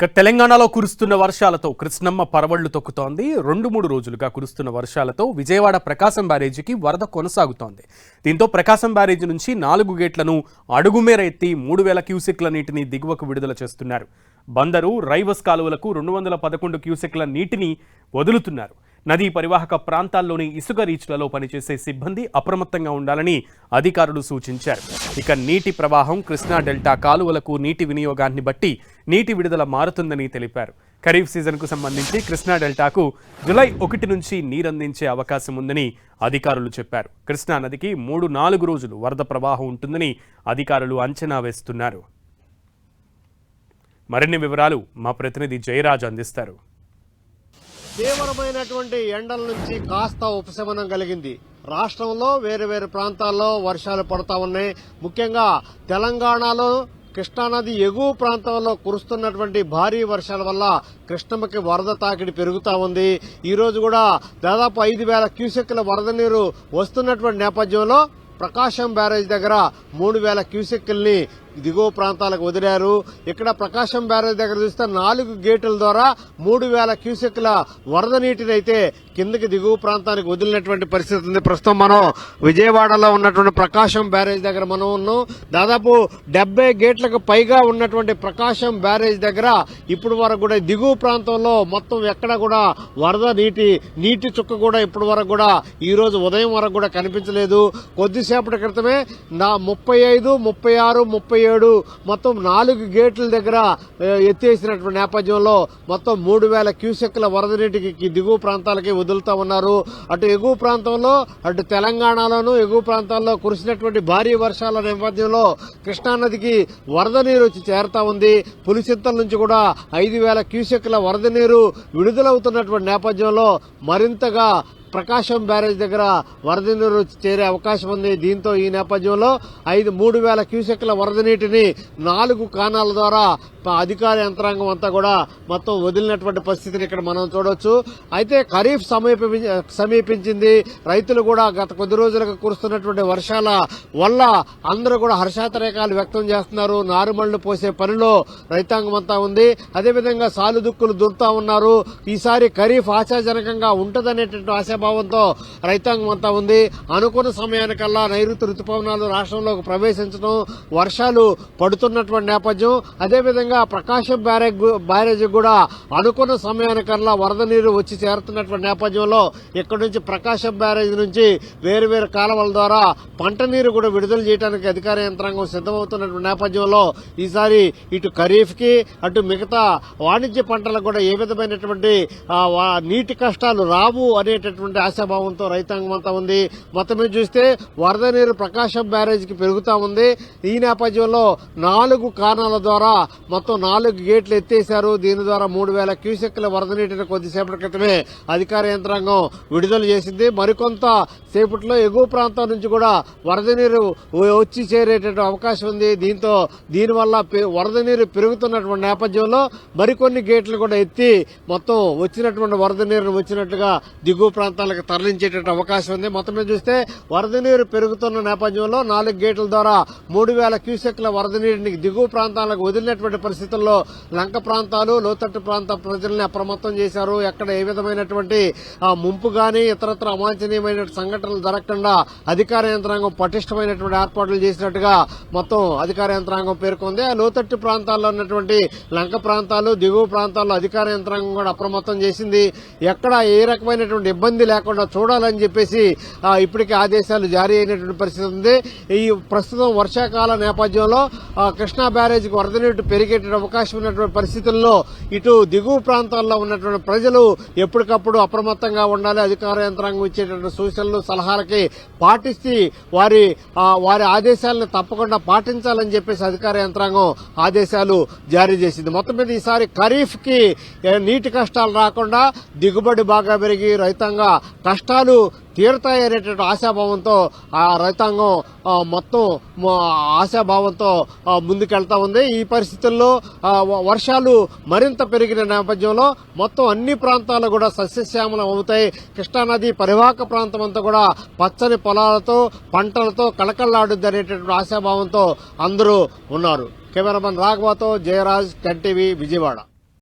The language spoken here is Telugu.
ఇక తెలంగాణలో కురుస్తున్న వర్షాలతో కృష్ణమ్మ పరవళ్లు తొక్కుతోంది. 2-3 రోజులుగా కురుస్తున్న వర్షాలతో విజయవాడ ప్రకాశం బ్యారేజీకి వరద కొనసాగుతోంది. దీంతో ప్రకాశం బ్యారేజీ నుంచి 4 గేట్లను అడుగుమేర ఎత్తి 3000 క్యూసెక్ల నీటిని దిగువకు విడుదల చేస్తున్నారు. బందరు, రైవస్ కాలువలకు 211 క్యూసెక్ల నీటిని వదులుతున్నారు. నదీ పరివాహక ప్రాంతాల్లోని ఇసుక రీచ్లలో పనిచేసే సిబ్బంది అప్రమత్తంగా ఉండాలని అధికారులు సూచించారు. ఇక నీటి ప్రవాహం కృష్ణా డెల్టా కాలువలకు నీటి వినియోగాన్ని బట్టి నీటి విడుదల మారుతుందని తెలిపారు. ఖరీఫ్ సీజన్కు సంబంధించి కృష్ణా డెల్టాకు జూలై 1 నుంచి నీరందించే అవకాశం ఉందని అధికారులు చెప్పారు. కృష్ణా నదికి 3-4 రోజులు వరద ప్రవాహం ఉంటుందని అధికారులు అంచనా వేస్తున్నారు. మరిన్ని వివరాలు మా ప్రతినిధి జయరాజ్ అందిస్తారు. తీవ్రమైనటువంటి ఎండల నుంచి కాస్త ఉపశమనం కలిగింది. రాష్ట్రంలో వేరు వేరు ప్రాంతాల్లో వర్షాలు పడతా ఉన్నాయి. ముఖ్యంగా తెలంగాణలో కృష్ణానది ఎగువ ప్రాంతంలో కురుస్తున్నటువంటి భారీ వర్షాల వల్ల కృష్ణమ్మకి వరద తాకిడి పెరుగుతా ఉంది. ఈ రోజు కూడా దాదాపు 5000 క్యూసెక్ల వరద నీరు వస్తున్నటువంటి నేపథ్యంలో ప్రకాశం బ్యారేజ్ దగ్గర 3000 క్యూసెక్ల్ని దిగువ ప్రాంతాలకు వదిలారు. ఇక్కడ ప్రకాశం బ్యారేజ్ దగ్గర చూస్తే 4 గేట్ల ద్వారా 3000 క్యూసెక్ల వరద నీటిని అయితే కిందకి దిగువ ప్రాంతానికి వదిలినటువంటి పరిస్థితి ఉంది. ప్రస్తుతం మనం విజయవాడలో ఉన్నటువంటి ప్రకాశం బ్యారేజ్ దగ్గర మనం ఉన్నాం. దాదాపు 70 గేట్లకు పైగా ఉన్నటువంటి ప్రకాశం బ్యారేజ్ దగ్గర ఇప్పటి వరకు కూడా దిగువ ప్రాంతంలో మొత్తం ఎక్కడ కూడా వరద నీటి చుక్క కూడా ఇప్పటి వరకు కూడా ఈ రోజు ఉదయం వరకు కూడా కనిపించలేదు. కొద్దిసేపటి క్రితమే 35, 36, 37 మొత్తం 4 గేట్ల దగ్గర ఎత్తేసినటువంటి నేపథ్యంలో మొత్తం 3000 క్యూసెక్ల వరద నీటికి దిగువ ప్రాంతాలకి వదులుతా ఉన్నారు. అటు ఎగువ ప్రాంతంలో అటు తెలంగాణలోనూ ఎగువ ప్రాంతాల్లో కురిసినటువంటి భారీ వర్షాల నేపథ్యంలో కృష్ణానదికి వరద నీరు వచ్చి చేరుతా ఉంది. పులిచింతల నుంచి కూడా 5000 క్యూసెక్ల వరద నీరు విడుదలవుతున్నటువంటి నేపథ్యంలో మరింతగా ప్రకాశం బ్యారేజ్ దగ్గర వరద నీరు చేరే అవకాశం ఉంది. దీంతో ఈ నేపథ్యంలో 3000 క్యూసెక్ల వరద నీటిని 4 కానాల ద్వారా అధికార యంత్రాంగం అంతా కూడా మొత్తం వదిలినటువంటి పరిస్థితిని ఇక్కడ మనం చూడొచ్చు. అయితే ఖరీఫ్ సమీపించింది. రైతులు కూడా గత కొద్ది రోజులుగా కురుస్తున్నటువంటి వర్షాల వల్ల అందరూ కూడా హర్షాతిరేకాలు వ్యక్తం చేస్తున్నారు. నారుమళ్లు పోసే పనిలో రైతాంగం అంతా ఉంది. అదేవిధంగా సాలుదుక్కులు దుర్తా ఉన్నారు. ఈసారి ఖరీఫ్ ఆశాజనకంగా ఉంటదనేటువంటి ఆశాభావంతో రైతాంగం అంతా ఉంది. అనుకున్న సమయానికల్లా నైరుతి రుతుపవనాలు రాష్ట్రంలోకి ప్రవేశించడం, వర్షాలు పడుతున్నటువంటి నేపథ్యం. అదేవిధంగా ప్రకాశం బ్యారేజ్ కూడా అనుకున్న సమయానికల్లా వరద నీరు వచ్చి చేరుతున్నటువంటి నేపథ్యంలో ఇక్కడ నుంచి ప్రకాశం బ్యారేజ్ నుంచి వేరు వేరు కాలువల ద్వారా పంట నీరు కూడా విడుదల చేయడానికి అధికార యంత్రాంగం సిద్దమవుతున్నటువంటి నేపథ్యంలో ఈసారి ఇటు ఖరీఫ్ కి అటు మిగతా వాణిజ్య పంటలకు కూడా ఏ విధమైనటువంటి నీటి కష్టాలు రావు అనేటటువంటి ఆశాభావంతో రైతాంగం అంతా ఉంది. మొత్తం మీద చూస్తే వరద నీరు ప్రకాశం బ్యారేజ్ కి పెరుగుతా ఉంది. ఈ నేపథ్యంలో 4 కారణాల ద్వారా మొత్తం 4 గేట్లు ఎత్తేశారు. దీని ద్వారా 3000 క్యూసెక్ల వరద నీటిని కొద్దిసేపటి క్రితమే అధికార యంత్రాంగం విడుదల చేసింది. మరికొంత సేపట్లో ఎగువ ప్రాంతం నుంచి కూడా వరద నీరు వచ్చి చేరేట అవకాశం ఉంది. దీనివల్ల వరద నీరు పెరుగుతున్నటువంటి నేపథ్యంలో మరికొన్ని గేట్లు కూడా ఎత్తి మొత్తం వచ్చినటువంటి వరద నీరు వచ్చినట్టుగా దిగువ ప్రాంతాలకు తరలించేట అవకాశం ఉంది. మొత్తం మీద చూస్తే వరద నీరు పెరుగుతున్న నేపథ్యంలో 4 గేట్ల ద్వారా 3000 క్యూసెక్ల వరద నీటిని దిగువ ప్రాంతాలకు వదిలినటువంటి పరిస్థితుల్లో లంక ప్రాంతాలు, లోతట్టు ప్రాంత ప్రజల్ని అప్రమత్తం చేశారు. ఎక్కడ ఏ విధమైనటువంటి ముంపు గానీ ఇతరత్ర అవాంఛనీయమైన సంఘటనలు జరగకుండా అధికార యంత్రాంగం పటిష్టమైనటువంటి ఏర్పాట్లు చేసినట్టుగా మొత్తం అధికార యంత్రాంగం పేర్కొంది. ఆ లోతట్టు ప్రాంతాల్లో ఉన్నటువంటి లంక ప్రాంతాలు, దిగువ ప్రాంతాల్లో అధికార యంత్రాంగం కూడా అప్రమత్తం చేసింది. ఎక్కడ ఏ రకమైనటువంటి ఇబ్బంది లేకుండా చూడాలని చెప్పేసి ఇప్పటికే ఆదేశాలు జారీ అయినటువంటి పరిస్థితి ఉంది. ఈ ప్రస్తుతం వర్షాకాల నేపథ్యంలో కృష్ణా బ్యారేజ్కి వరద నీటి పెరిగే అవకాశం ఉన్నటువంటి పరిస్థితుల్లో ఇటు దిగువ ప్రాంతాల్లో ఉన్నటువంటి ప్రజలు ఎప్పటికప్పుడు అప్రమత్తంగా ఉండాలి. అధికార యంత్రాంగం ఇచ్చేటువంటి సూచనలు, సలహాలకి పాటిస్తే వారి ఆదేశాలను తప్పకుండా పాటించాలని చెప్పేసి అధికార యంత్రాంగం ఆదేశాలు జారీ చేసింది. మొత్తం మీద ఈసారి ఖరీఫ్ కి నీటి కష్టాలు రాకుండా దిగుబడి బాగా పెరిగి రైతాంగ కష్టాలు తీరుతాయనేటువంటి ఆశాభావంతో ఆ రైతాంగం మొత్తం ఆశాభావంతో ముందుకెళ్తా ఉంది. ఈ పరిస్థితుల్లో వర్షాలు మరింత పెరిగిన నేపథ్యంలో మొత్తం అన్ని ప్రాంతాలు కూడా సస్యశ్యామలం అవుతాయి. కృష్ణానది పరివాహక ప్రాంతం అంతా కూడా పచ్చని పొలాలతో పంటలతో కళకళలాడుద్ది అనేటువంటి ఆశాభావంతో అందరూ ఉన్నారు. కెమెరామన్ రాఘవతో జయరాజ్, కన్ టీవీ, విజయవాడ.